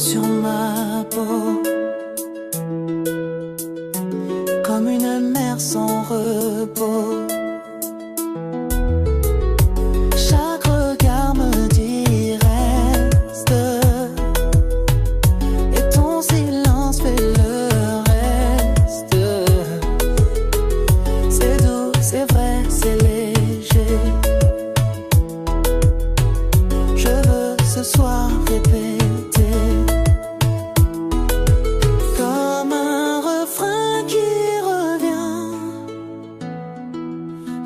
sur ma peau, comme une mer sans repos. Chaque regard me dit reste, et ton silence fait le reste. C'est doux, c'est vrai, c'est léger. Je veux ce soir répéter comme un refrain qui revient.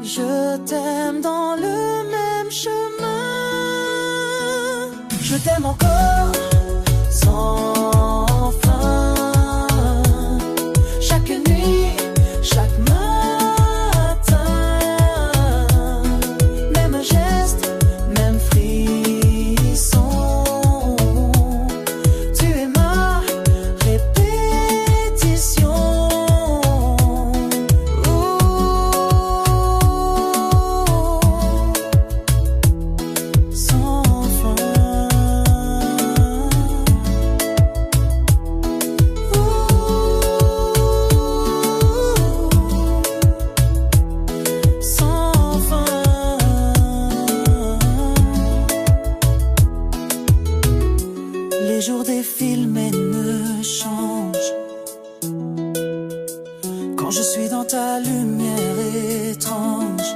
Je t'aime dans le même chemin. Je t'aime encore sans fin. Chaque nuit, chaque matin, même geste, même frisson. Tu es ma répétition. Sans fin. Sans fin. Les jours défilent mais ne changent. Quand je suis dans ta lumière étrange,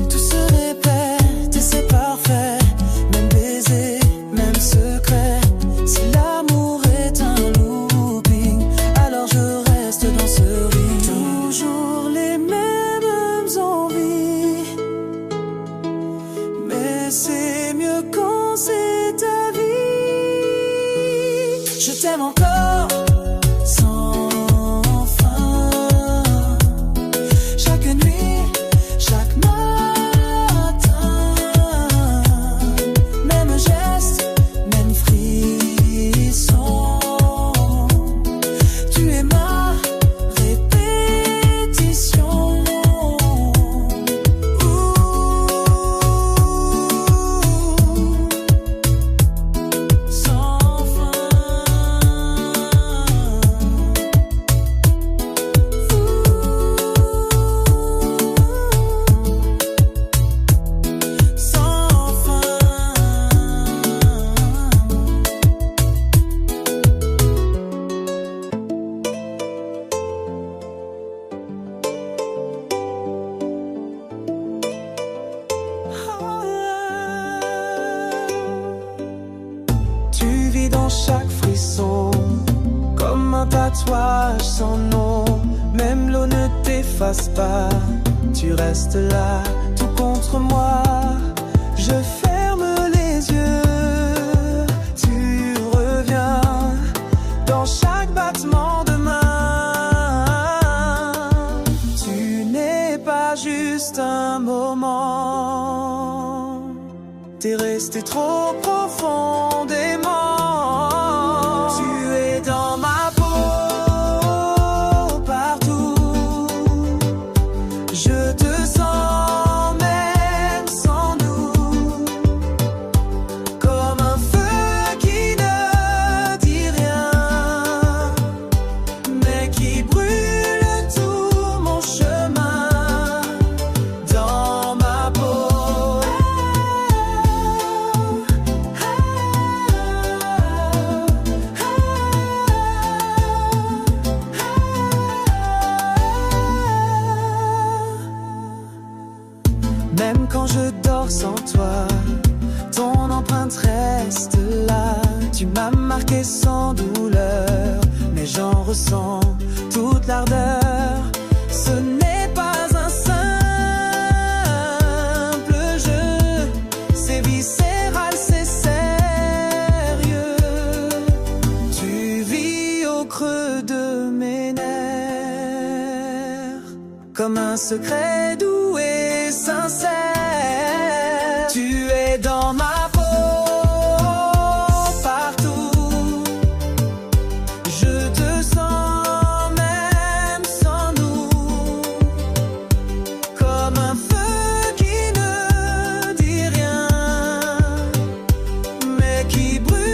tout se répète et c'est parfait. Même baiser, même secret. Si l'amour est un looping, alors je reste dans ce ring. Toujours les mêmes envies, mais c'est mieux quand c'est ta vie. Je t'aime encore sans fin. Chaque nuit, chaque matin, même geste, même frisson. Tu es ma répétition. Sans fin. Sans fin. Tu vis dans chaque frisson, comme un tatouage sans nom. Même l'eau ne t'efface pas, tu restes là, tout contre moi. Je ferme les yeux, tu reviens dans chaque battement de main. Tu n'es pas juste un moment, t'es resté trop profondément. Tu es dans ma peau, partout. Je te sens même sans nous, comme un feu qui ne dit rien, mais qui brûle tout mon chemin. Dans ma peau. Même quand je dors sans toi, ton empreinte reste là. Tu m'as marqué sans douleur, mais j'en ressens toute l'ardeur. Ce n'est pas un simple jeu, c'est viscéral, c'est sérieux. Tu vis au creux de mes nerfs, comme un secret doux et sincère. Tu es dans ma peau, partout. Je te sens même sans nous, comme un feu qui ne dit rien, mais qui brûle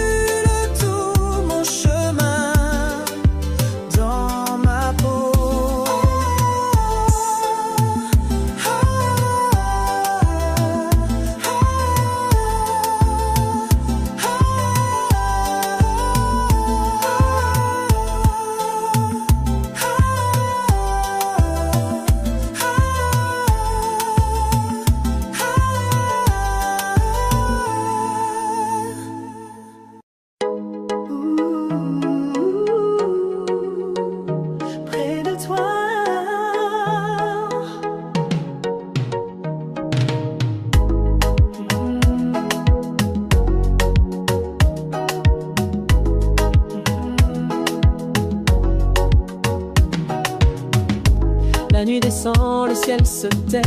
ciel se tait,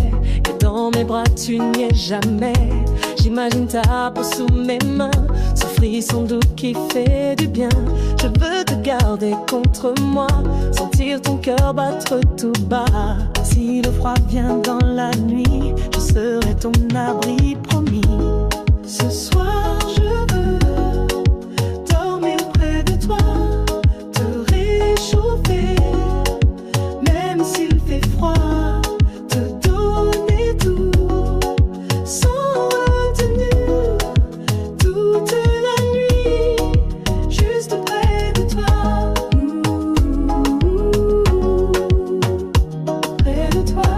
et dans mes bras tu n'y es jamais. J'imagine ta peau sous mes mains, ce frisson doux qui fait du bien. Je veux te garder contre moi, sentir ton cœur battre tout bas. Si le froid vient dans la nuit, je serai ton abri promis. Ce soir je veux dormir près de toi, te réchauffer, même s'il fait froid, te donner tout, sans retenue, toute la nuit, juste près de toi, près de toi.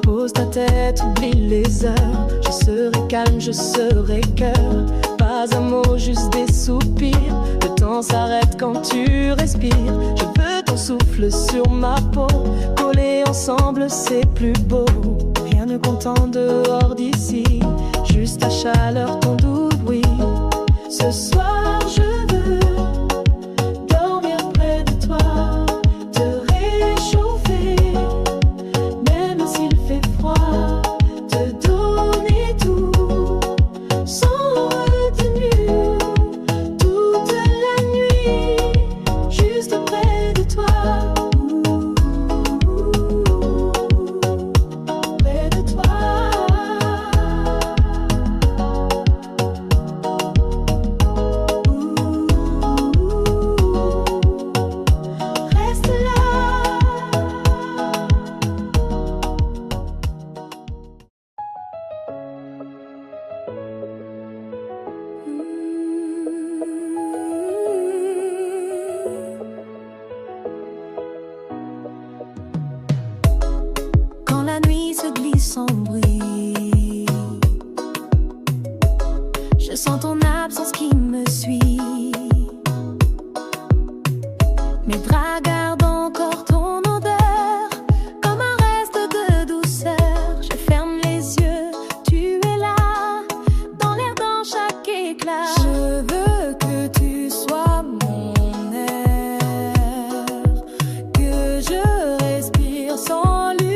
Pose ta tête, oublie les heures, je serai calme, je serai cœur. Pas un mot, juste des soupirs. Le temps s'arrête quand tu respires. Je veux ton souffle sur ma peau. Coller ensemble, c'est plus beau. Rien ne compte en dehors d'ici, juste ta chaleur, ton doux bruit. Ce soir, je veux dormir près de toi, te réchauffer, même s'il fait froid, te donner tout, sans retenue, toute la nuit, juste près de toi, près de toi. Reste là. Quand la nuit se glisse sans bruit, je sens ton absence qui me suit. Mes draps gardent encore ton odeur, comme un reste de douceur. Je ferme les yeux, tu es là, dans l'air, dans chaque éclat. Je veux que tu sois mon air, que je respire sans lumière.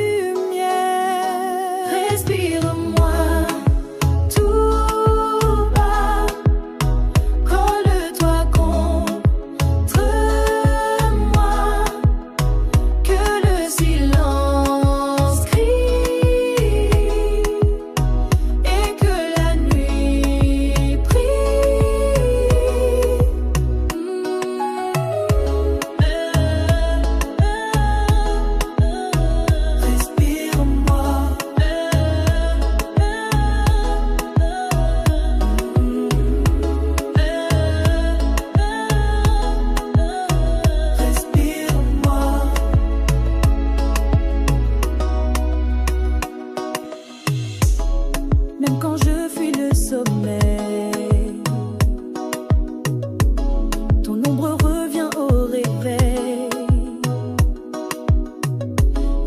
Respire-moi tout bas, colle-toi contre moi, que le silence crie et que la nuit prie. Respire-moi. Respire-moi. Même quand je fuis le sommeil, ton ombre revient au réveil.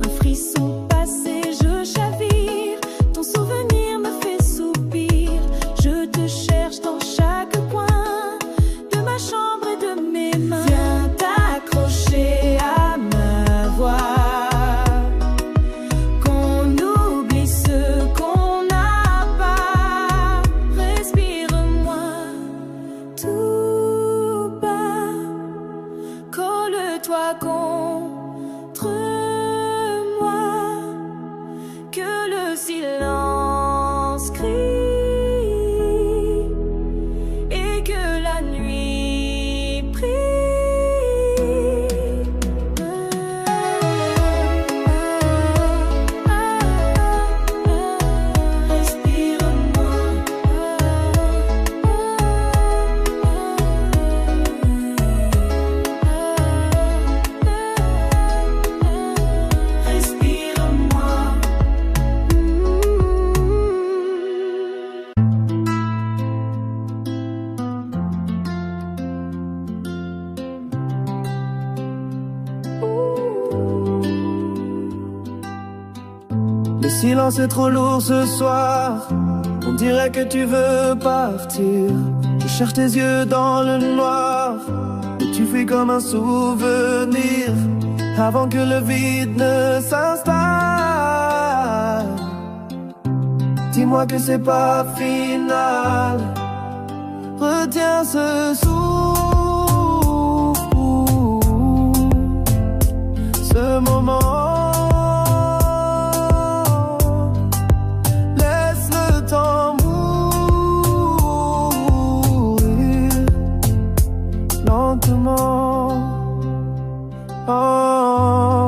Un frisson passé, je chavire, ton souvenir me fait soupir. Je te cherche dans chaque coin de ma chambre et de mes mains. Viens t'accrocher à ma voix, qu'on oublie ce qu'on n'a pas. Respire-moi tout bas, colle-toi contre moi, que le silence crie et que la nuit prie. Respire-moi. Respire-moi. Le silence est trop lourd ce soir, on dirait que tu veux partir. Je cherche tes yeux dans le noir, mais tu fuis comme un souvenir avant que le vide ne s'installe. Dis-moi que c'est pas final. Retiens ce souffle, ce moment. Laisse le temps mourir lentement. Oh,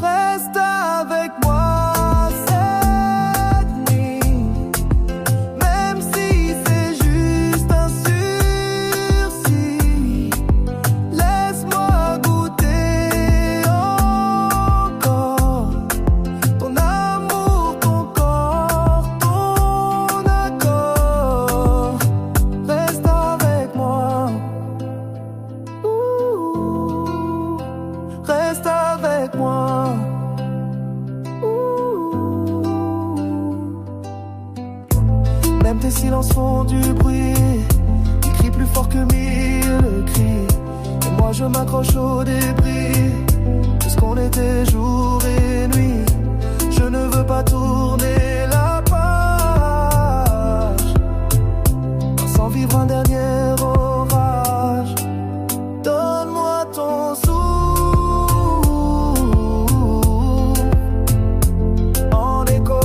reste avec moi cette nuit, même si c'est juste un sursis. Laisse-moi goûter encore ton amour, ton corps, ton accord. Reste avec moi. Reste avec moi. Même tes silences font du bruit. Tu cries plus fort que mille cris. Et moi je m'accroche au débris de ce qu'on était jour et nuit. Je ne veux pas tourner la page sans vivre un dernier orage. Donne-moi ton souffle en écho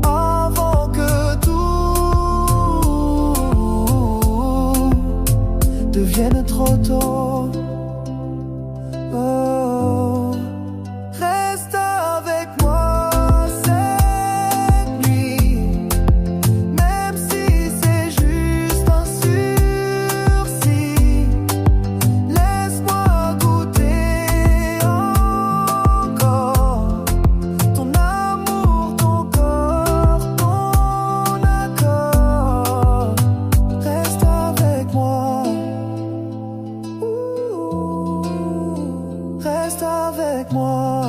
avant que tout devienne trop tôt. Oh, reste avec moi cette nuit, même si c'est juste un sursis. Laisse-moi goûter encore ton amour, ton corps, ton accord. Reste avec moi. Reste avec moi.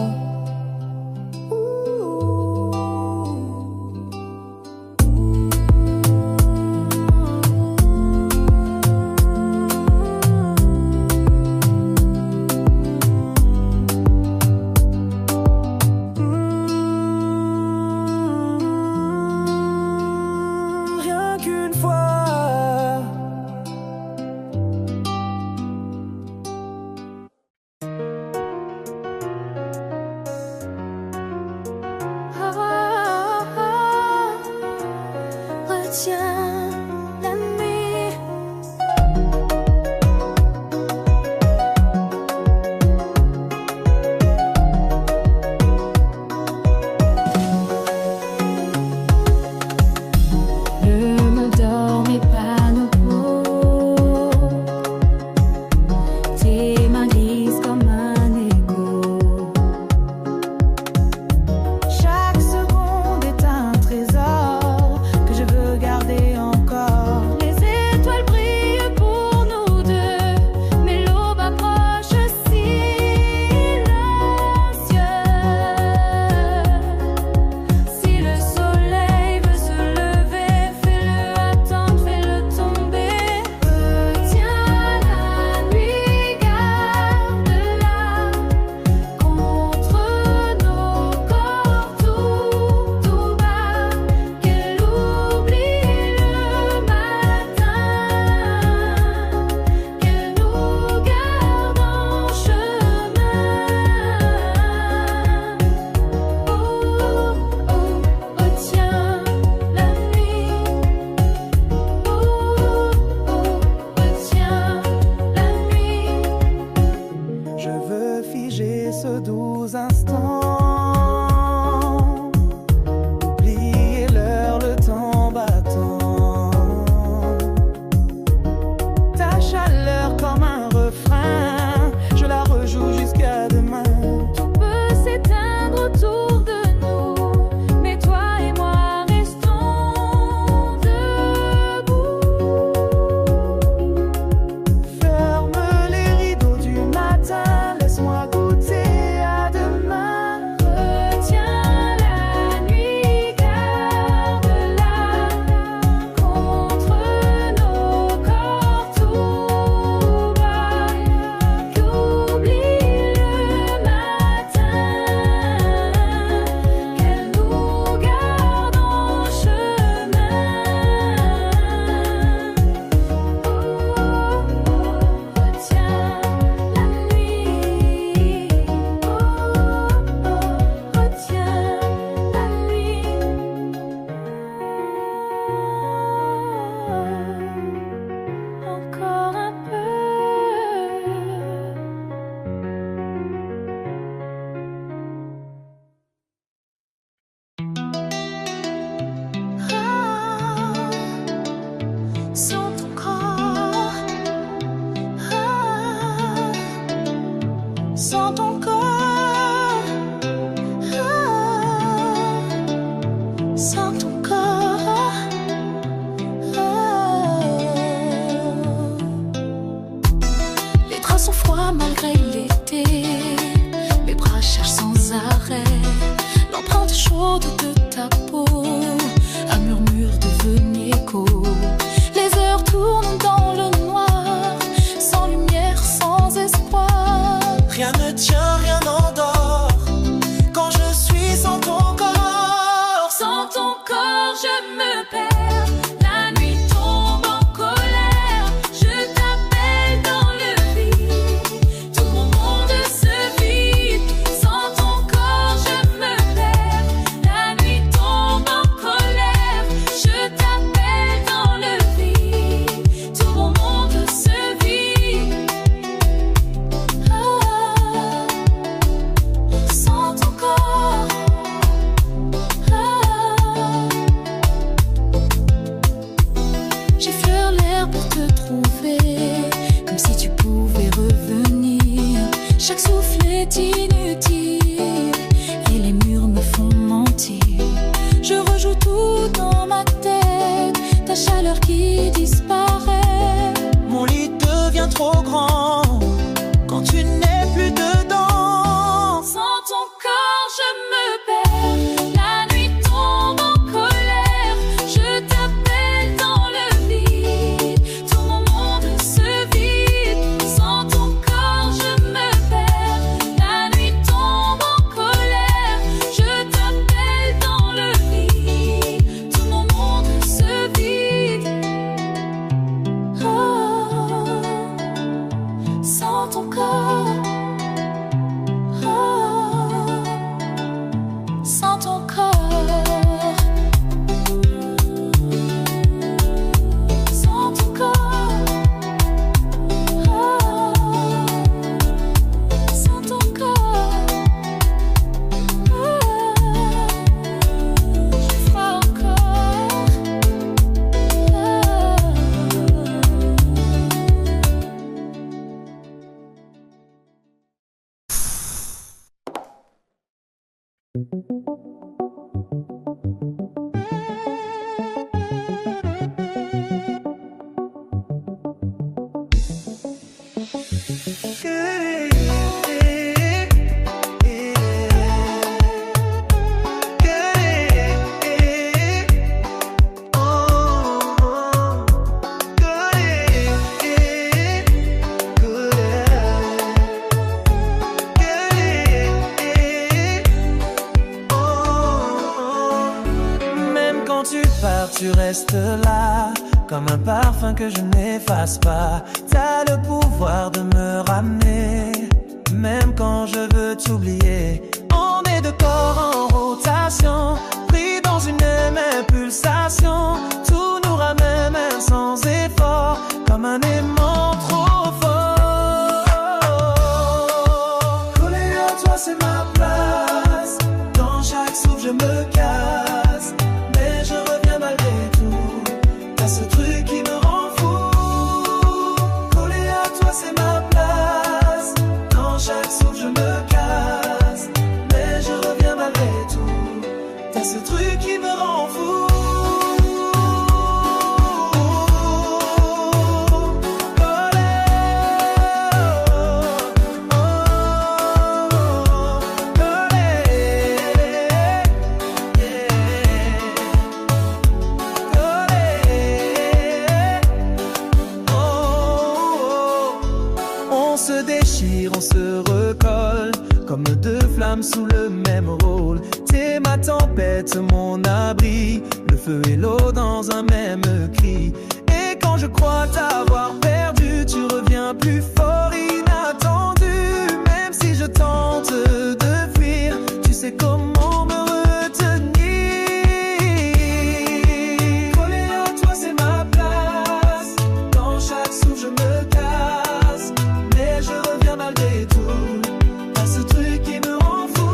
Rien qu'une fois. Retiens la nuit. Ne dormez pas nouveau. Tes mains glissent comme un écho. Chaque seconde est un trésor que je veux garder encore. Les étoiles brillent pour nous deux, mais l'aube approche silencieux. Si le soleil veut se lever, fais-le attendre, fais-le tomber. Retiens la nuit, garde-la contre nos corps tout bas. Qu'elle oublie le matin, qu'elle nous garde en chemin. Oh, oh, retiens la nuit. Oh, oh, retiens la nuit. Je veux figer ce doux instant. Oublier l'heure, le temps battant. Ta chaleur comme un refrain, je la rejoue jusqu'à demain. Tout peut s'éteindre autour de nous, mais toi et moi restons debout. Ferme les rideaux du matin, laisse-moi goûter à demain. sans ton corps, sans ton corps. Les draps sont froids malgré l'été, mes bras cherchent sans arrêt l'empreinte chaude de ta peau, un murmure devenu écho. Les heures tournent dans le noir, sans lumière, sans espoir. Rien ne tient, rien n'endort quand je suis sans ton corps. Sans ton corps, je me perds. La nuit tombe en colère. Je t'appelle dans le vide. Tout mon monde se vide. Sans ton corps, je me perds. La nuit tombe en colère. Je t'appelle dans le vide. Tout mon monde se vide. Sans ton corps. J'effleure l'air pour te trouver, comme si tu pouvais revenir. Chaque souffle est inutile et les murs me font mentir. Je rejoue tout dans ma tête, ta chaleur qui disparaît. Mon lit devient trop grand quand tu n'es plus dedans. Sans ton corps, je me perds. La nuit tombe en colère. Je t'appelle dans le vide. Tout mon monde se vide. Sans ton corps, je me perds. La nuit tombe en colère. Je t'appelle dans le vide. Tout mon monde se vide. Oh, sans ton corps. Sans ton corps, sans ton corps, sans ton corps, j'ai froid encore. Même quand tu pars, tu restes là, comme un parfum que je n'efface pas. T'as le pouvoir de me ramener, même quand je veux t'oublier. On est deux corps en rotation, pris dans une même pulsation. Tout nous ramène même sans effort, comme un aimant trop fort. Collé à toi, c'est ma place. Dans chaque souffle, je me casse, mais je reviens malgré tout. T'as ce truc qui me rend fou. Collé à toi, c'est ma place. Dans chaque souffle, je me casse, mais je reviens malgré tout. T'as ce truc qui me rend fou. On se déchire, on se recolle, comme deux flammes sous le même rôle. T'es ma tempête, mon abri, le feu et l'eau dans un même cri. Et quand je crois t'avoir perdu, tu reviens plus fort, inattendu. Même si je tente de fuir, tu sais comment me retenir. Collé à toi, c'est ma place. Dans chaque souffle, je me casse, mais je reviens malgré tout. T'as ce truc qui me rend fou.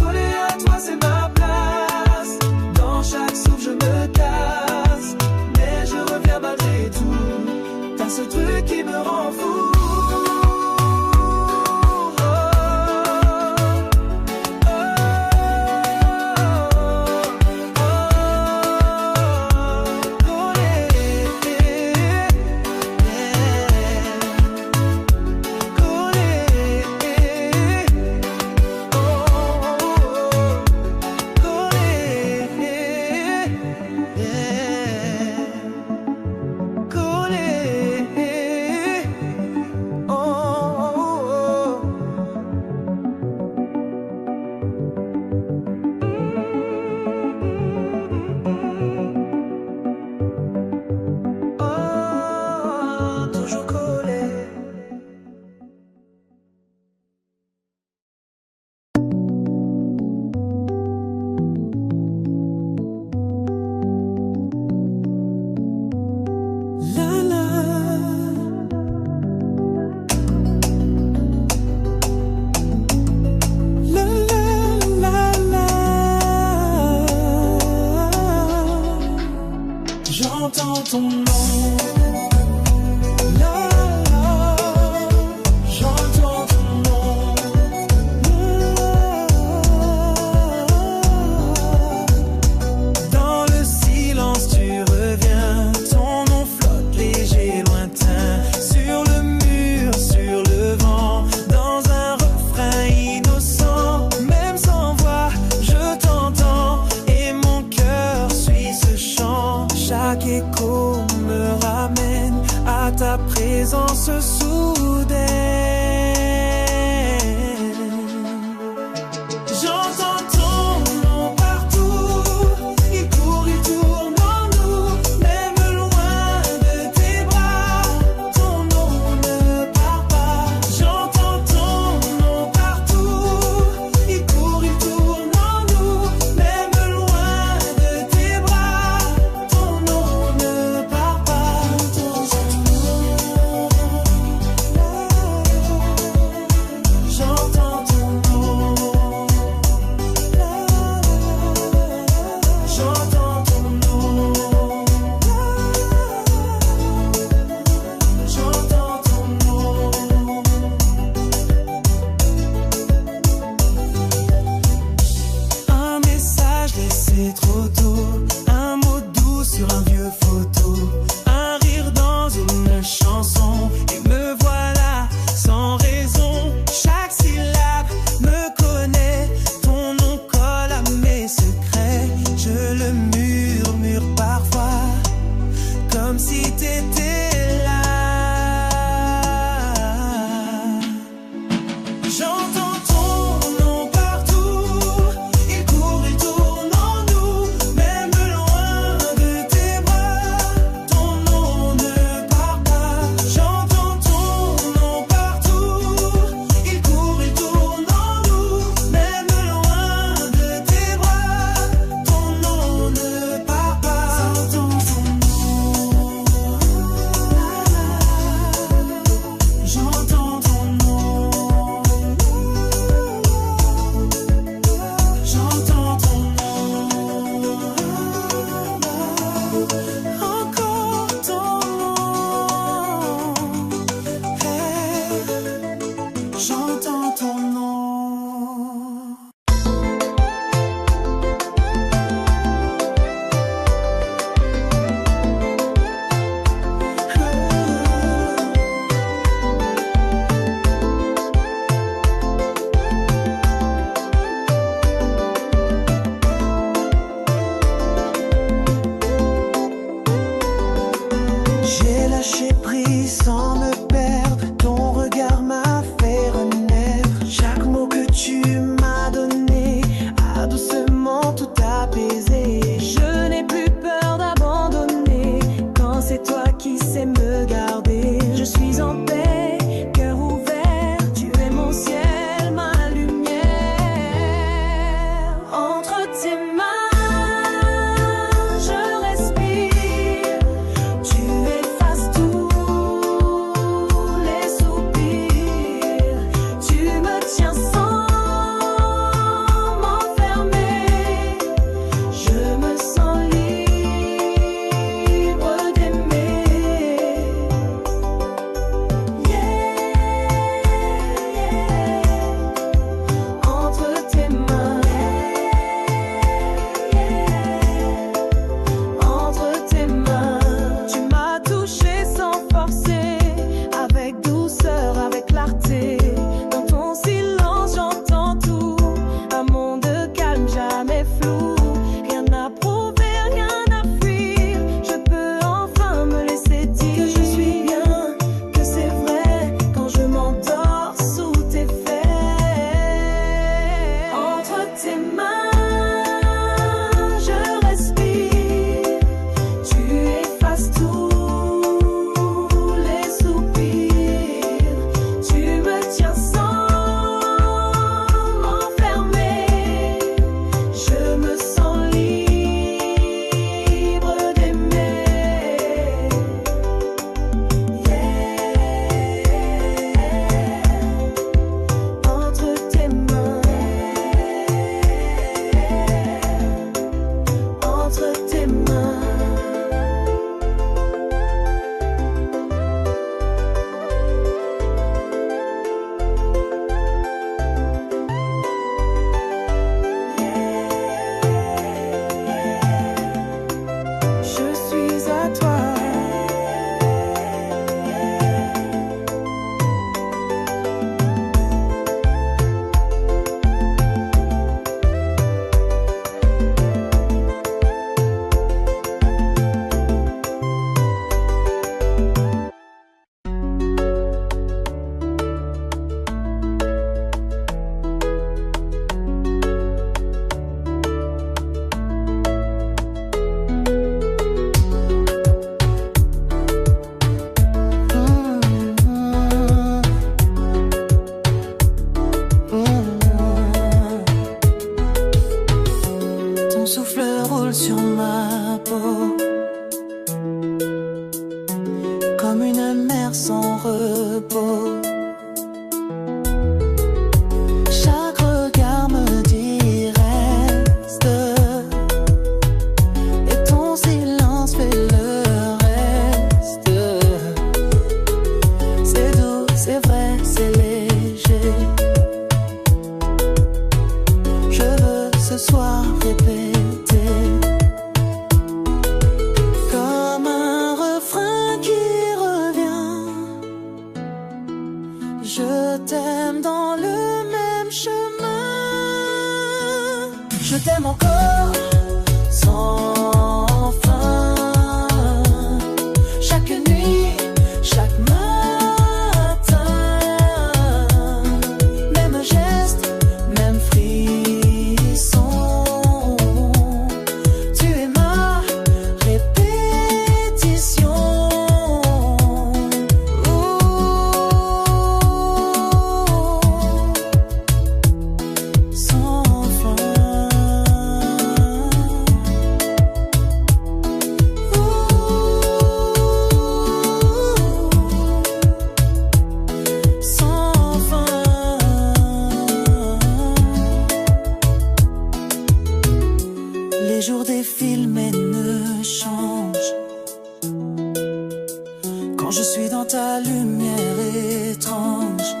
Collé à toi, c'est ma place. Dans chaque souffle, je me casse, mais je reviens malgré tout. T'as ce truc qui me rend fou. ton nom. Là, là, j'entends ton nom. Dans le silence tu reviens, ton nom flotte léger, lointain. Sur le mur, sur le vent, dans un refrain innocent. Même sans voix, je t'entends et mon cœur suit ce chant. Chaque écho me ramène très léger. Je veux ce soir répéter comme un refrain qui revient. Je t'aime dans le même chemin. Je t'aime encore sans fin. Chaque nuit, chaque matin, même geste, même frisson. Tu es ma répétition. Sans fin. Sans fin. Les jours défilent mais ne changent. Quand je suis dans ta lumière étrange,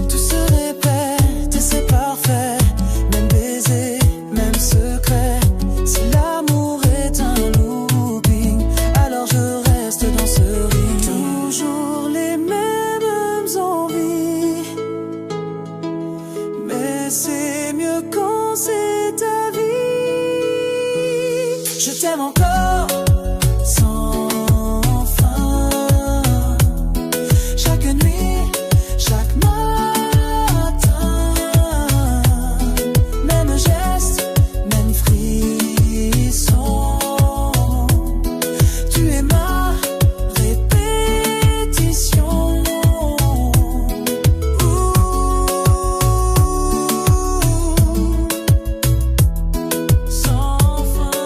tout se répète et c'est parfait. Même baiser, même secret. Si l'amour est un looping, alors je reste dans ce ring. Toujours les mêmes envies, mais c'est mieux quand c'est ta vie. Je t'aime encore sans fin. Chaque nuit, chaque matin, même geste, même frisson. Tu es ma répétition. Sans fin.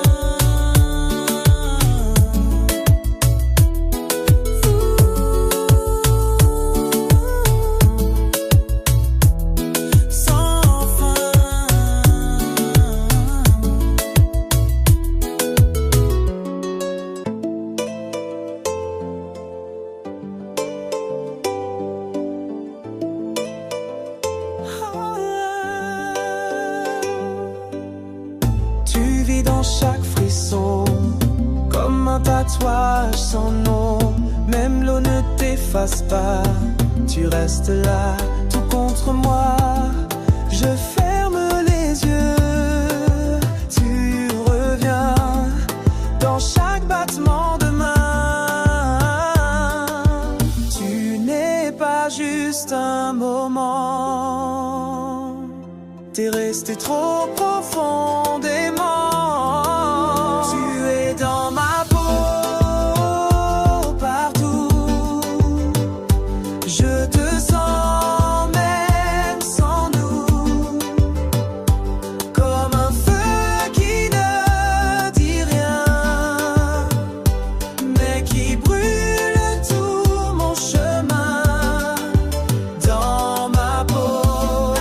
Sans fin. Tu vis dans chaque frisson, comme un tatouage sans nom. Même l'eau ne t'efface pas, tu restes là, tout contre moi. Je ferme les yeux, tu reviens dans chaque battement de main. Tu n'es pas juste un moment, t'es resté trop profondément. Tu es dans ma peau, partout. Je te sens même sans nous, comme un feu qui ne dit rien, mais qui brûle tout mon chemin. Dans ma peau.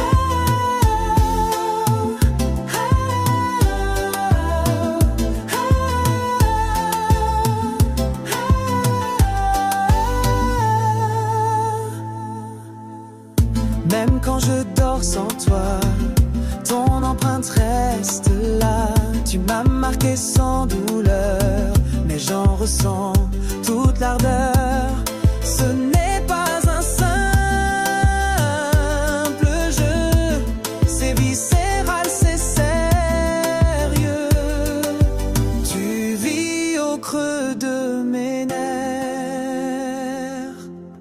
Même quand je dors sans toi, ton empreinte reste là. Tu m'as marqué sans douleur, mais j'en ressens toute l'ardeur. Ce n'est pas un simple jeu, c'est viscéral, c'est sérieux. Tu vis au creux de mes nerfs,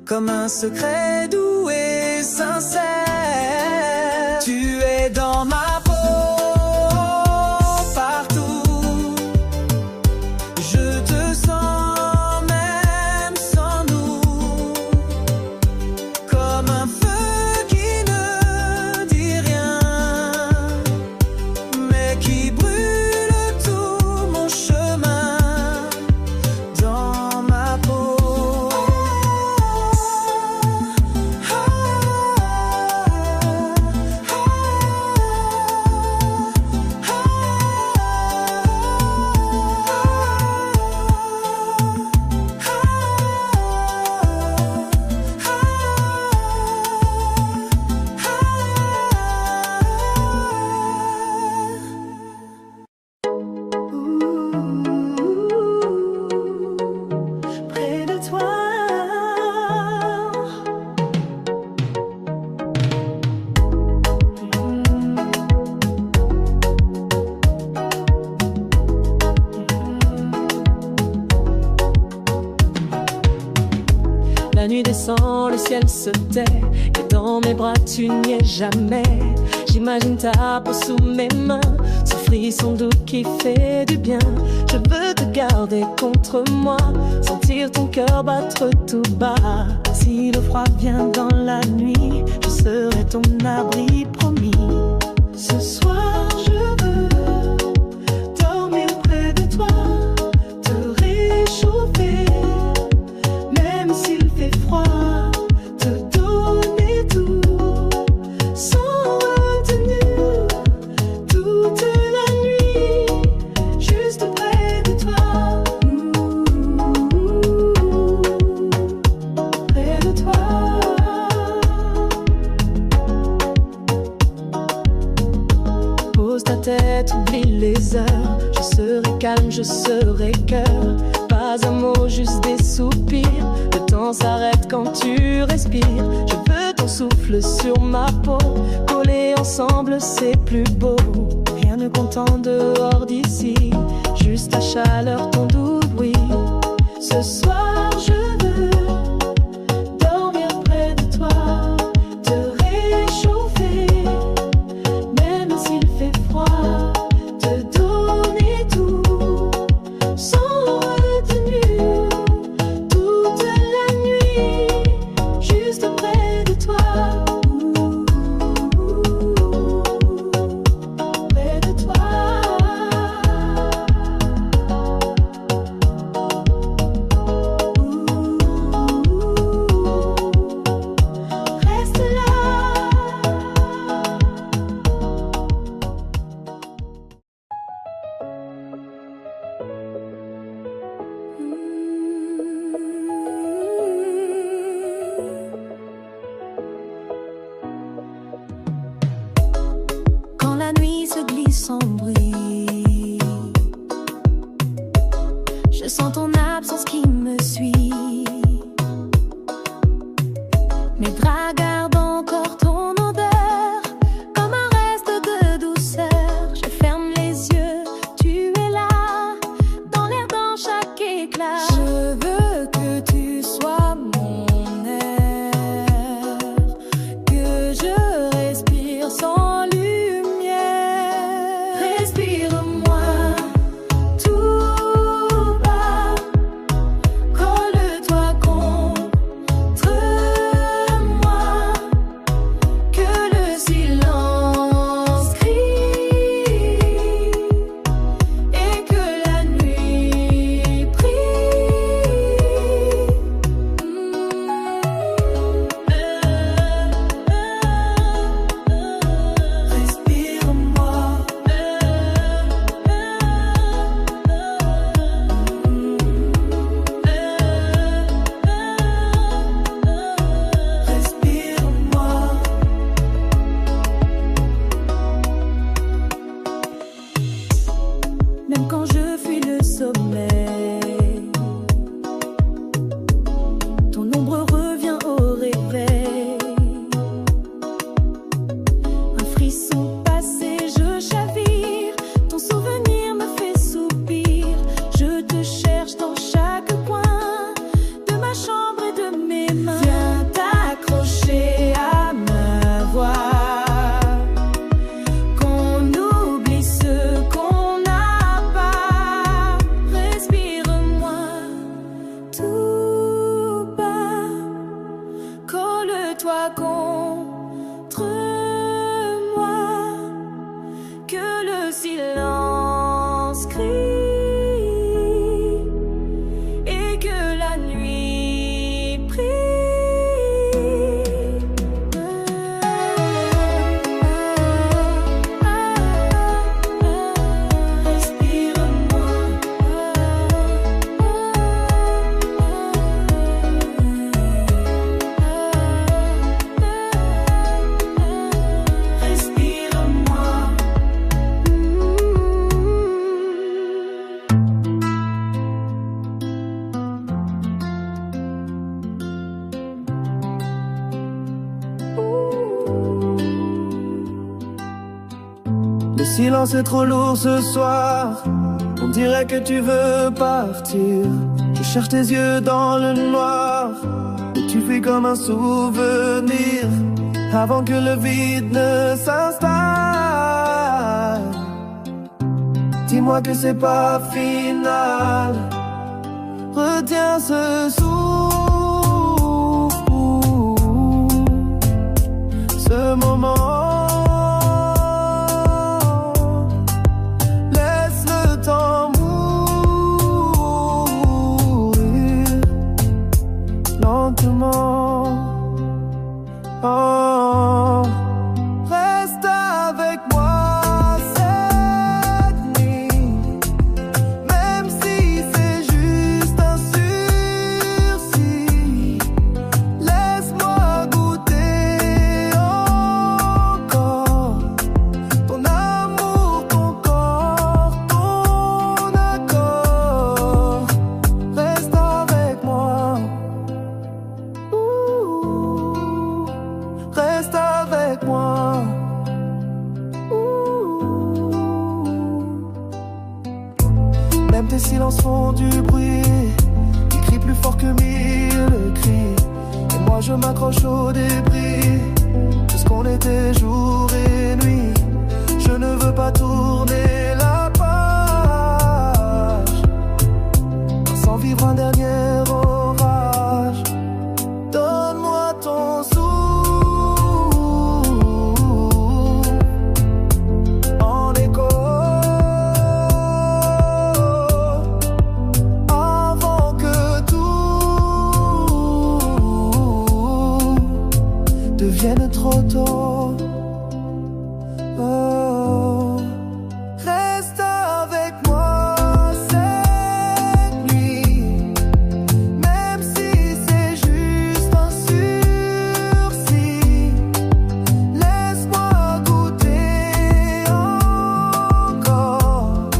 comme un secret doux et sincère. Tu es dans ma peau, partout. Je te sens même sans nous, comme un feu qui ne dit rien, mais qui brûle tout mon chemin. Dans ma peau. se tait, et dans mes bras tu n'y es jamais. J'imagine ta peau sous mes mains, ce frisson doux qui fait du bien. Je veux te garder contre moi, sentir ton cœur battre tout bas. Si le froid vient dans la nuit, je serai ton abri promis. Ce soir je veux dormir près de toi, te réchauffer, même s'il fait froid, te donner tout, sans retenue, toute la nuit, juste près de toi, près de toi. Pose ta tête, oublie les heures, je serai calme, je serai cœur. Pas un mot, juste des soupirs. Le temps s'arrête quand tu respires. Je veux ton souffle sur ma peau. Collés ensemble, c'est plus beau. Rien ne compte en dehors d'ici, juste ta chaleur, ton doux bruit. Ce soir, je veux dormir près de toi, te réchauffer, même s'il fait froid, te donner tout, sans retenue, toute la nuit, juste près de toi, près de toi. Reste là. Quand la nuit se glisse sans bruit, je sens ton absence qui me suit. Mes draps gardent encore ton odeur, comme un reste de douceur. Je ferme les yeux, tu es là, dans l'air, dans chaque éclat. Je veux que tu sois mon air, que je respire sans lumière. Respire-moi tout bas, colle-toi contre moi, que le silence crie et que la nuit prie. Respire-moi. Respire-moi. Même quand je fuis le sommeil, ton ombre revient au réveil. Un frisson passé, je chavire, ton souvenir me fait soupir. Je te cherche dans chaque coin de ma chambre et de mes mains. Viens t'accrocher à ma voix, qu'on oublie ce qu'on n'a pas. Respire-moi tout bas, colle-toi contre moi, que le silence crie et que la nuit prie. Respire-moi. Respire-moi. Le silence est trop lourd ce soir, on dirait que tu veux partir. Je cherche tes yeux dans le noir, et tu fuis comme un souvenir avant que le vide ne s'installe. Dis-moi que c'est pas final. Retiens ce souffle, ce moment. Laisse le temps mourir lentement. Oh, reste avec moi cette nuit, même si c'est juste un sursis. Laisse-moi goûter encore ton amour, ton corps, ton accord. Reste avec moi. Reste avec moi. Même tes silences font du bruit. Ils crient plus fort que mille cris. Et moi je m'accroche au débris de ce qu'on était jour et nuit. Je ne veux pas tourner la page sans vivre un dernier orage. Donne-moi ton souffle en écho avant que tout devienne trop tôt. Oh, reste avec moi cette nuit, même si c'est juste un sursis. Laisse-moi goûter encore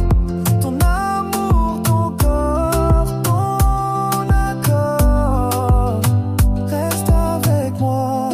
ton amour, ton corps, ton accord. Reste avec moi.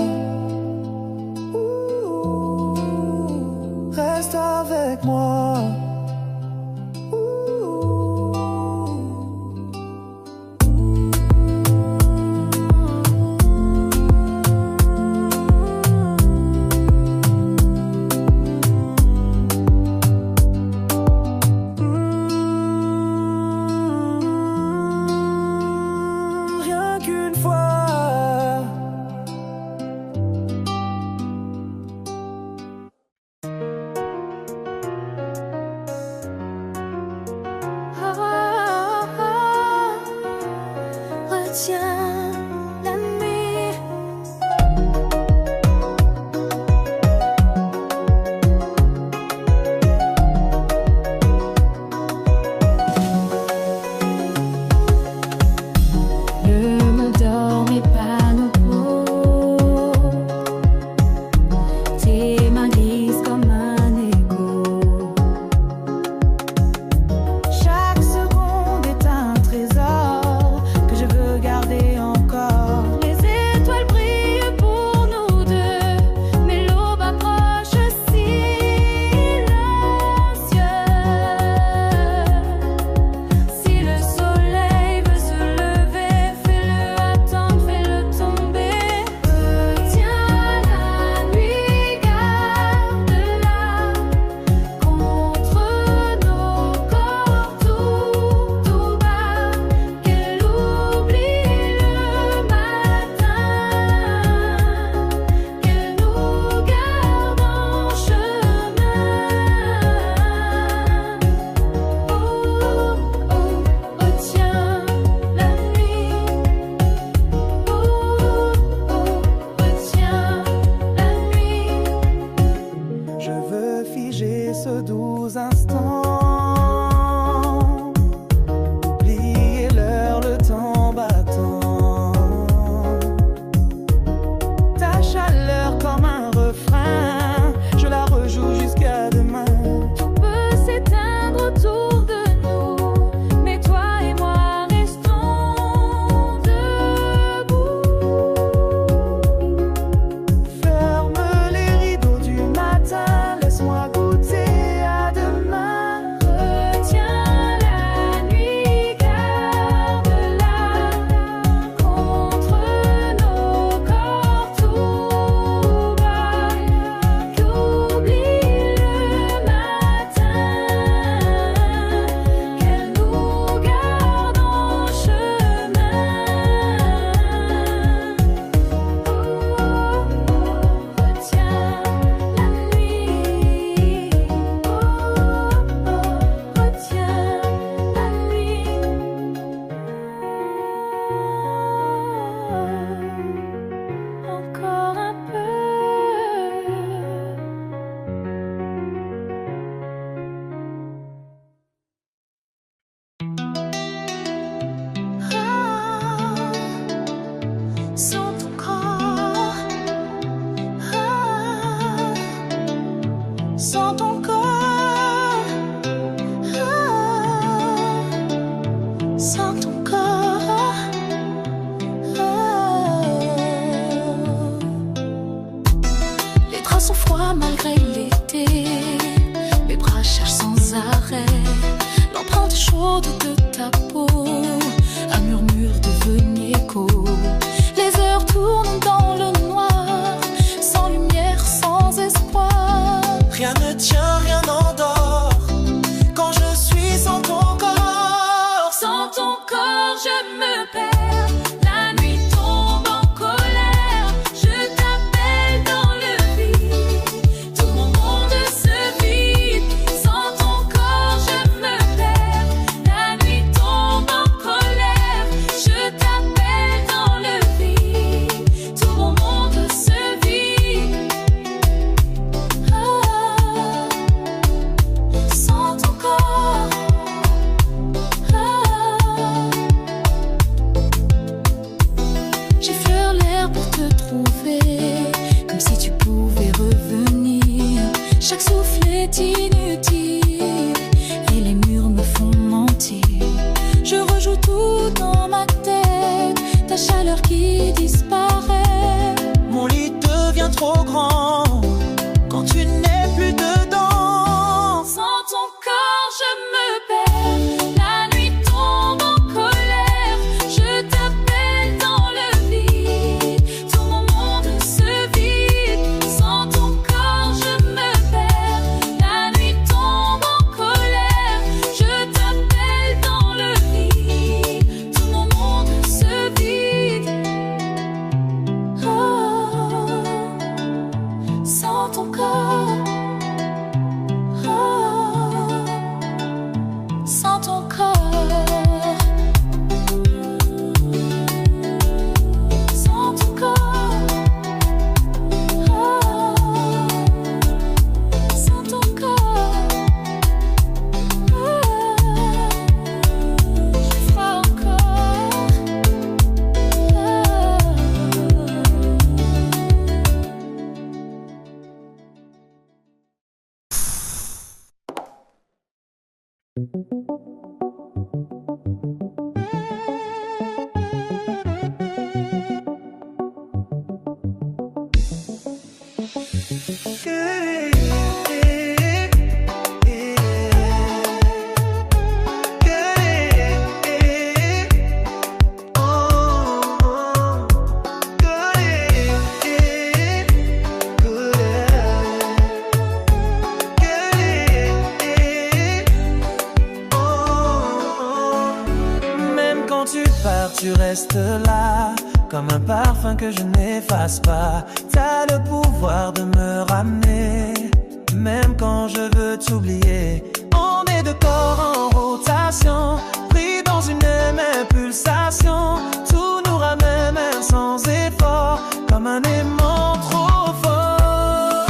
bras sont froids malgré l'été. Mes bras cherchent sans arrêt l'empreinte chaude de ta peau. Un murmure devenu écho. Les heures tournent dans le noir, sans lumière, sans espoir. Rien ne tient, rien n'endort quand je suis sans ton corps. Sans ton corps, je me perds. La nuit tombe en colère. Je t'appelle dans le vide. Tout mon monde se vide. Sans ton corps, je me perds. La nuit tombe en colère. Je t'appelle dans le vide. Tout mon monde se vide. Ah, sans ton corps. J'effleure l'air pour te trouver, comme si tu pouvais revenir. Chaque souffle est inutile et les murs me font mentir. Je rejoue tout dans ma tête, ta chaleur qui disparaît. Mon lit devient trop grand quand tu n'es plus dedans. Sans ton corps, je me perds. La nuit tombe en colère. Je t'appelle dans le vide. Tout mon monde se vide. Sans ton corps, je me perds. La nuit tombe en colère. Je t'appelle dans le vide. Tout mon monde se vide. Oh, sans ton corps. Sans ton corps, sans ton corps, sans ton corps, j'ai froid encore. Même quand tu pars, tu restes là, comme un parfum que je n'efface pas. T'as le pouvoir de me ramener, même quand je veux t'oublier. On est deux corps en rotation, pris dans une même pulsation. Tout nous ramène même sans effort, comme un aimant trop fort.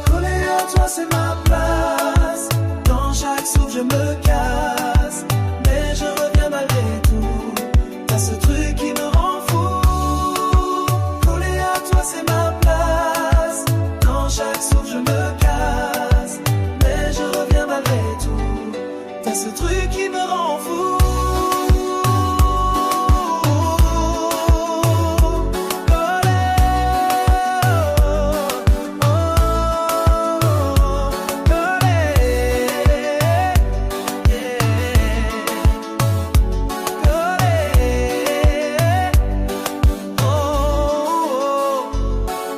Collé à toi, c'est ma place. Dans chaque souffle, je me casse, mais je reviens malgré tout. T'as ce truc qui me rend fou. Collé à toi, c'est ma place. Dans chaque souffle, je me casse, mais je reviens malgré tout. T'as ce truc qui me rend fou.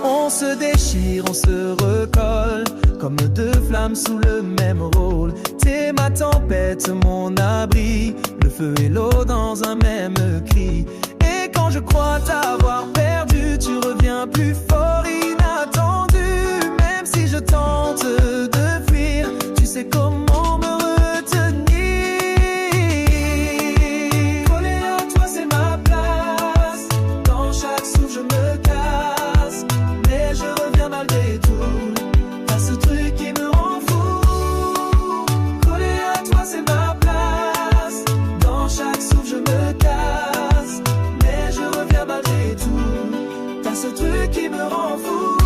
On se déchire, on se recolle, comme deux flammes sous le même rôle. T'es ma tempête, mon abri, le feu et l'eau dans un même cri. Et quand je crois t'avoir perdu, tu reviens plus fort, inattendu. Même si je tente de fuir, tu sais comment me retenir. Collé à toi, c'est ma place. Dans chaque souffle, je me casse, mais je reviens malgré tout. T'as ce truc qui me rend fou. Collé à toi, c'est ma place. Dans chaque souffle, je me casse, mais je reviens malgré tout. T'as ce truc qui me rend fou.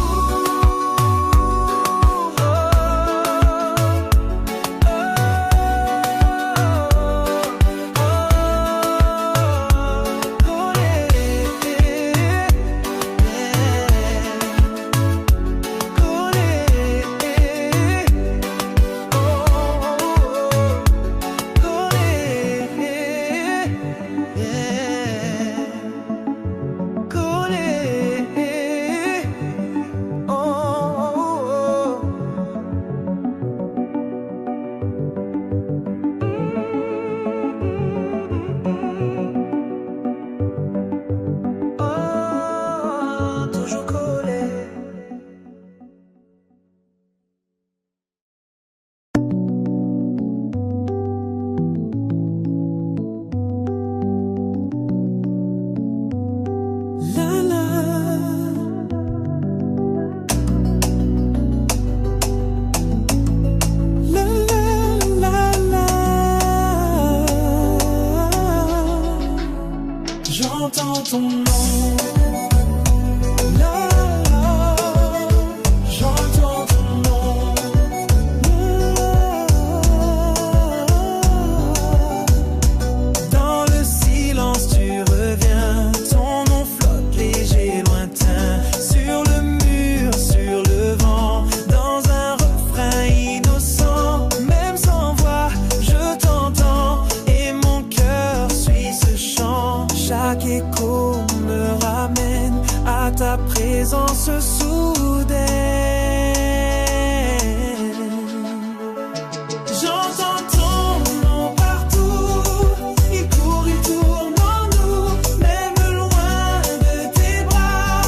ta présence soudaine. J'entends ton nom partout, il court, il tourne en nous, même loin de tes bras,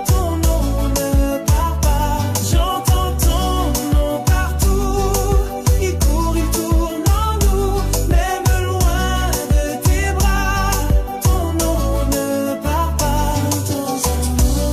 ton nom ne part pas. J'entends ton nom partout, il court, il tourne en nous, même loin de tes bras, ton nom ne part pas. Ton nom,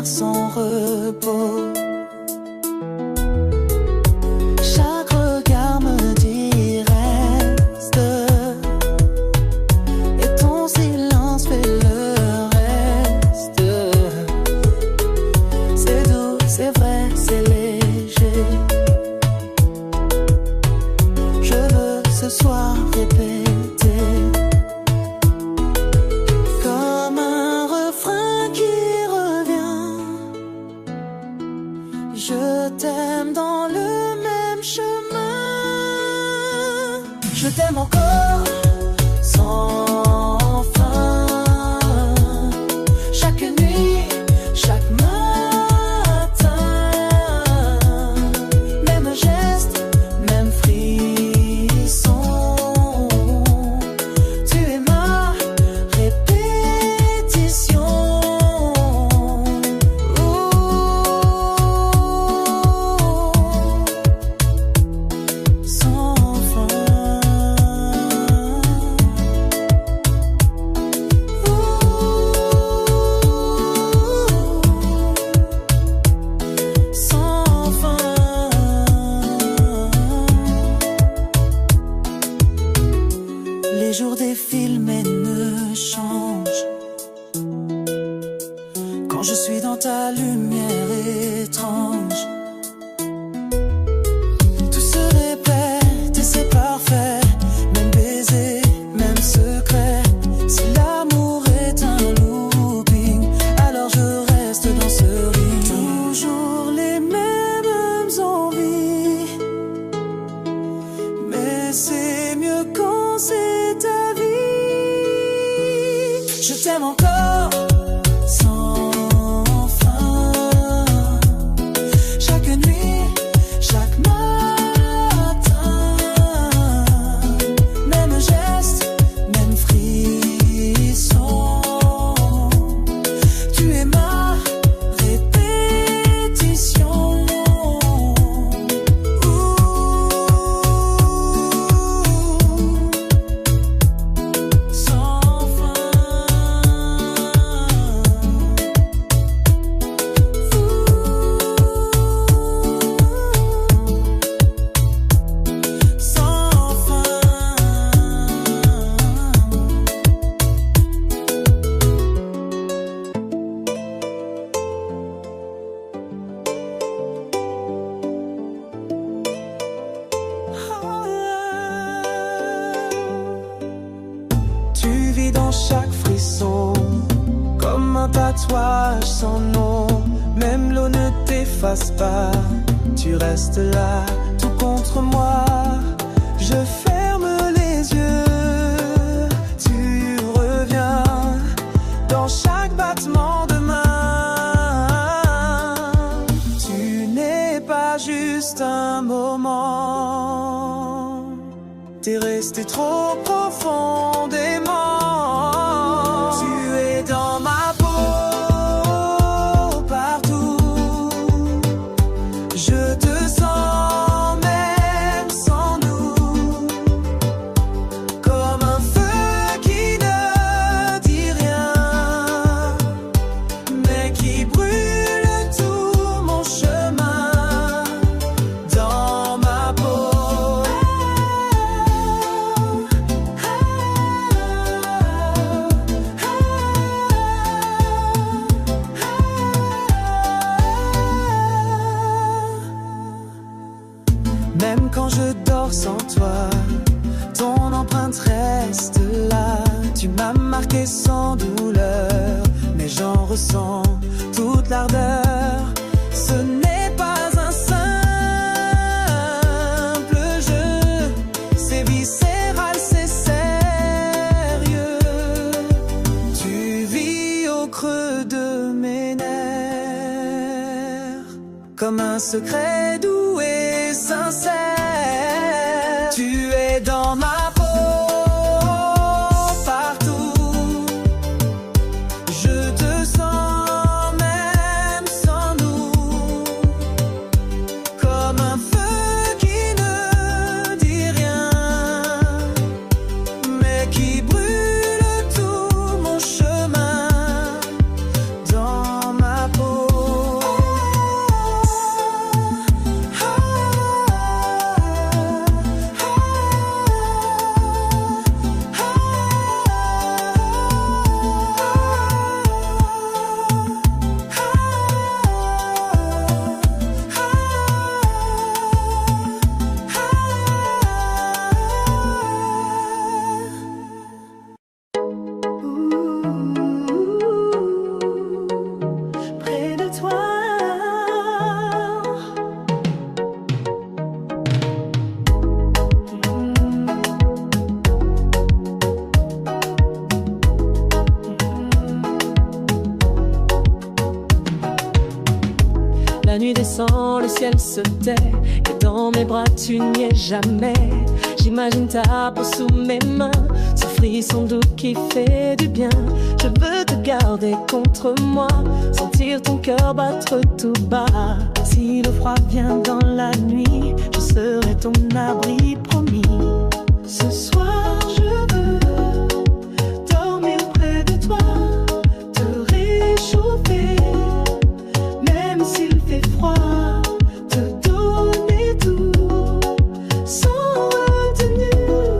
lumière sans repos. Chaque regard me dit reste, et ton silence fait le reste. C'est doux, c'est vrai, c'est léger. Je veux ce soir répéter comme un refrain qui revient. Je t'aime dans le même chemin. Je t'aime encore sans fin. Chaque nuit, chaque matin, même geste, même frisson. Tu es ma répétition. Sans fin. Sans fin. Les jours défilent mais ne changent. Quand je suis dans ta lumière étrange, tout se répète et c'est parfait. Même baiser, même secret. Si l'amour est un looping, alors je reste dans ce ring. Toujours les mêmes envies, mais c'est mieux quand c'est ta vie. Je t'aime encore sans fin. Chaque nuit, chaque matin, même geste, même frisson. Tu es ma répétition. Sans fin. Sans fin. Tu vis dans chaque frisson, comme un tatouage sans nom. Même l'eau ne t'efface pas, tu restes là, tout contre moi. Je ferme les yeux, tu reviens dans chaque battement de main. Tu n'es pas juste un moment, t'es resté trop profondément. Tu es dans ma peau, partout. Je te sens même sans nous, comme un feu qui ne dit rien, mais qui brûle tout mon chemin dans ma peau. Même quand je dors sans toi, ton empreinte reste là. Tu m'as marqué sans douleur, mais j'en ressens toute l'ardeur. Ce n'est pas un simple jeu, c'est viscéral, c'est sérieux. Tu vis au creux de mes nerfs, comme un secret doux et sincère. Tu es dans ma peau, partout. Je te sens même sans nous, comme un feu qui ne dit rien, mais qui brûle tout mon chemin dans ma peau. la nuit descend, le ciel se tait, et dans mes bras tu n'y es jamais. J'imagine ta peau sous mes mains, ce frisson doux qui fait du bien. Je veux te garder contre moi, sentir ton cœur battre tout bas. Si le froid vient dans la nuit, je serai ton abri promis. Ce soir je veux dormir près de toi, te réchauffer, même s'il fait froid, te donner tout, sans retenue,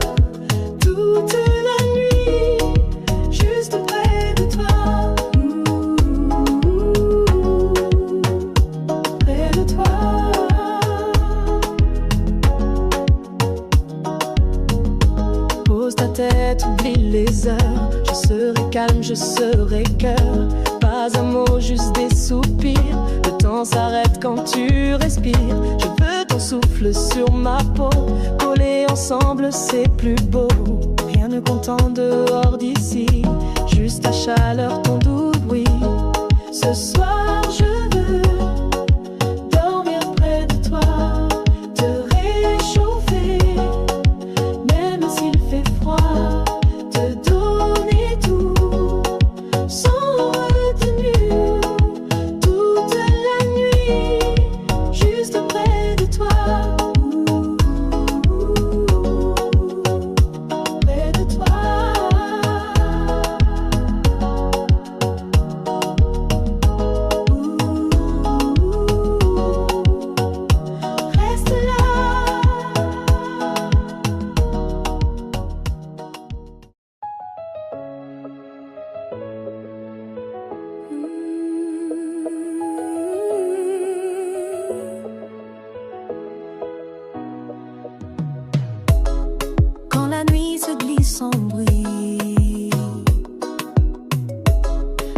toute la nuit, juste près de toi, près de toi. Pose ta tête, oublie les heures, je serai calme, je serai cœur. Pas un mot, juste des soupirs. Le temps s'arrête quand tu respires. Je veux ton souffle sur ma peau. Collés ensemble, c'est plus beau. Rien ne compte en dehors d'ici, juste ta chaleur, ton doux bruit. Ce soir, je veux dormir près de toi, te réchauffer, même s'il fait froid, te donner tout, sans retenue, toute la nuit, juste près de toi, près de toi. Reste là. Quand la nuit se glisse sans bruit,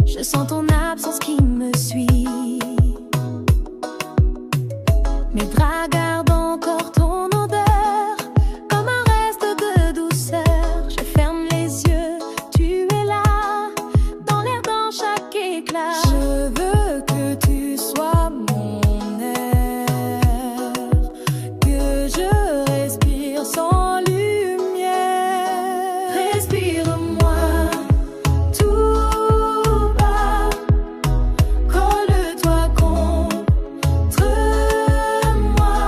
je sens ton absence qui me suit. Mes draps gardent encore ton odeur, comme un reste de douceur. Je ferme les yeux, tu es là, dans l'air, dans chaque éclat. Je veux que tu sois mon air, que je respire sans lumière. Respire-moi tout bas, colle-toi contre moi,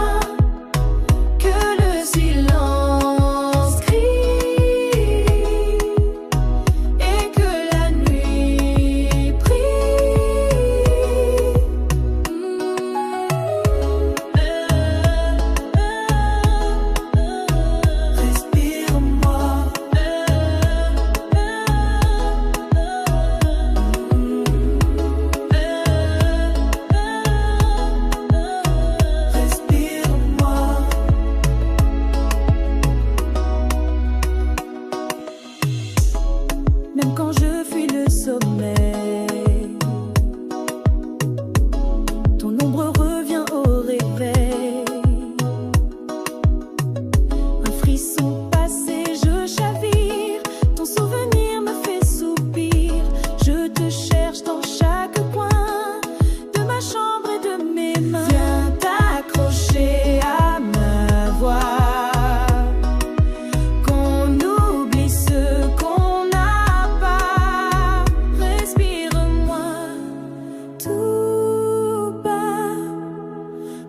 que le silence crie et que la nuit prie. Respire-moi. Respire-moi. Même quand je fuis le sommeil, ton ombre revient au réveil. Un frisson passé, je chavire, ton souvenir me fait soupir. Je te cherche dans chaque coin de ma chambre et de mes mains. Viens t'accrocher à ma voix, qu'on oublie ce qu'on n'a pas. Respire-moi tout bas,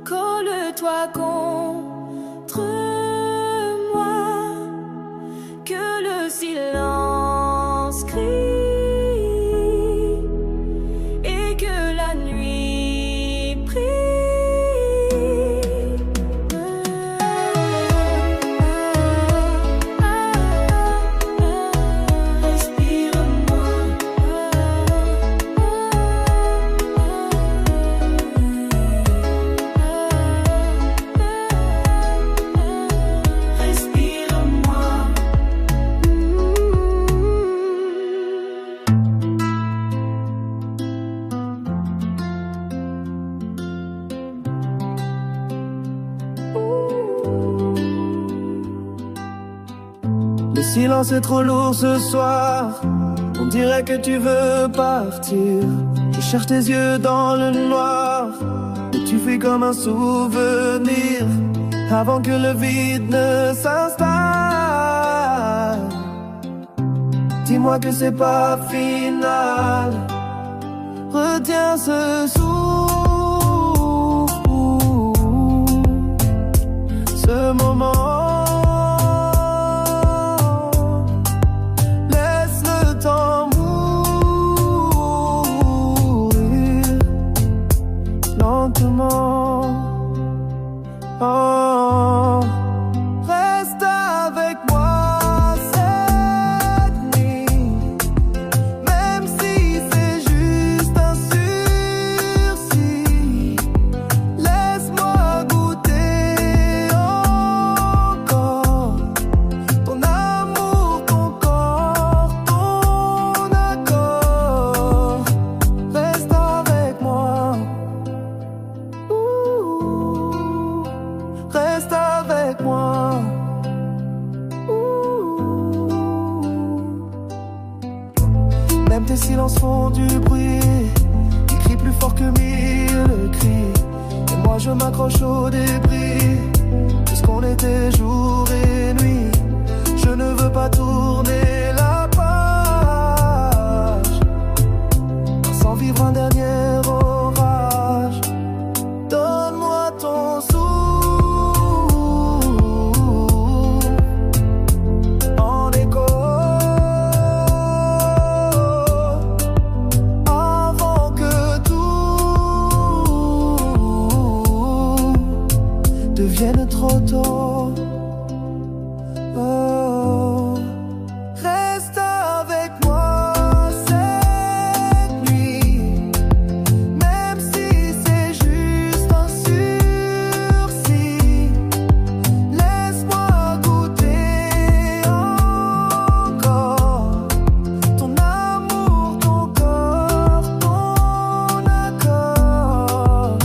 colle-toi contre moi, que le silence crie et que la nuit prie. Respire-moi. Respire-moi. Le silence est trop lourd ce soir, on dirait que tu veux partir. Je cherche tes yeux dans le noir, mais Tu fuis comme un souvenir avant que le vide ne s'installe. Dis-moi que c'est pas final. Retiens ce souffle, ce moment. Laisse le temps mourir lentement. Oh, reste avec moi cette nuit, même si c'est juste un sursis. Laisse-moi goûter encore ton amour, ton corps, ton accord. Reste avec moi. Reste avec moi. Même tes silences font du bruit. Ils crient plus fort que mille cris. Et moi je m'accroche au débris de ce qu'on était jour et nuit. Je ne veux pas tourner la page sans vivre un dernier orage. Donne-moi ton souffle en écho avant que tout devienne trop tôt. Oh, reste avec moi cette nuit, même si c'est juste un sursis. Laisse-moi goûter encore ton amour, ton corps, ton accord.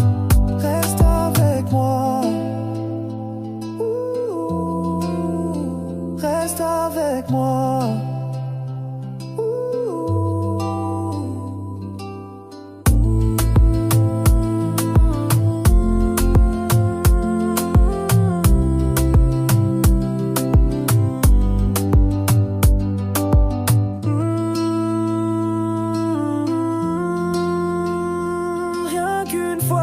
Reste avec moi. Reste avec moi. Rien qu'une fois.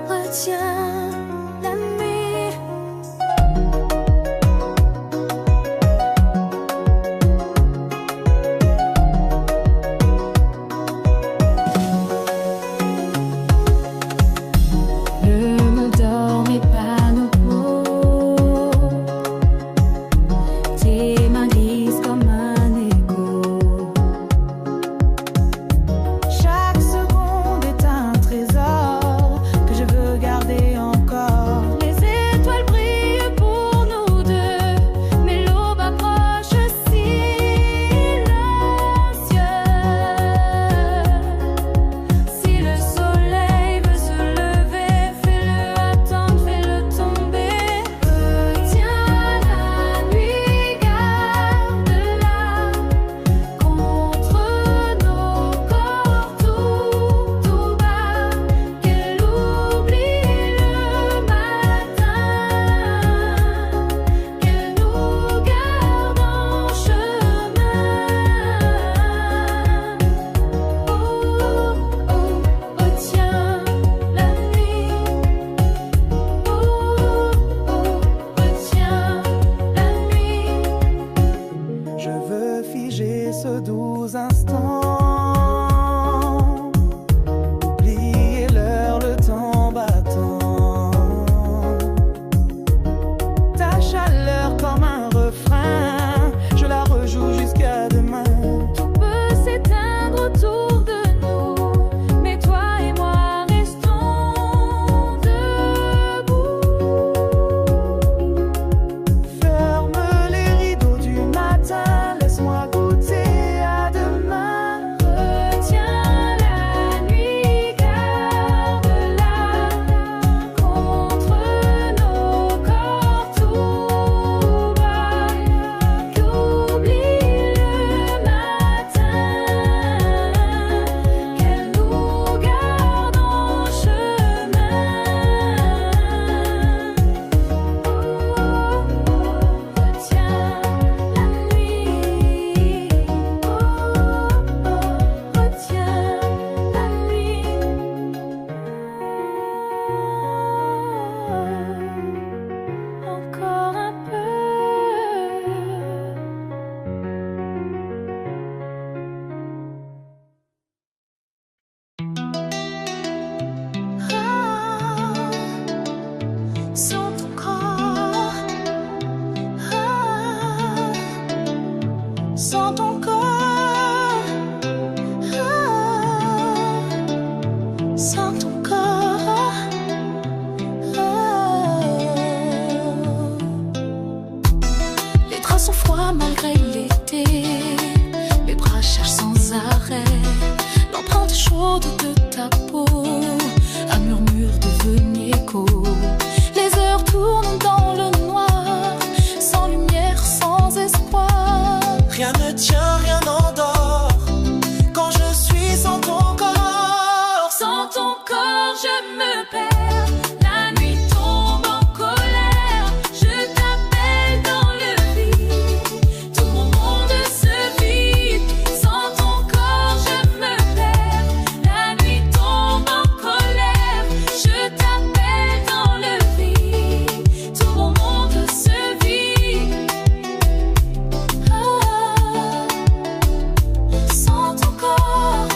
Retiens la nuit. Ne me dormez pas nos mots. Tes mains glissent comme un écho. Chaque seconde est un trésor que je veux garder encore. sans ton corps, sans ton corps, sans ton corps. Les draps sont froids malgré l'été, mes bras cherchent sans arrêt l'empreinte chaude de ta peau, un murmure devenu écho. Les heures tournent dans le noir, sans lumière, sans espoir. Rien ne tient, rien n'endort quand je suis sans ton corps. Sans ton corps, je me perds. La nuit tombe en colère. Je t'appelle dans le vide. Tout mon monde se vide. Sans ton corps, je me perds. La nuit tombe en colère. Je t'appelle dans le vide. Tout mon monde se vide. Sans ton corps.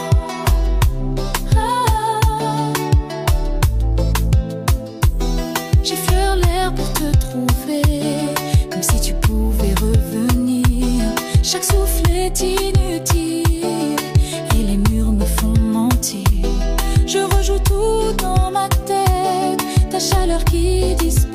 J'effleure l'air pour te trouver, comme si tu pouvais revenir. Chaque souffle est inutile et les murs me font mentir. Je rejoue tout dans ma tête, ta chaleur qui disparaît.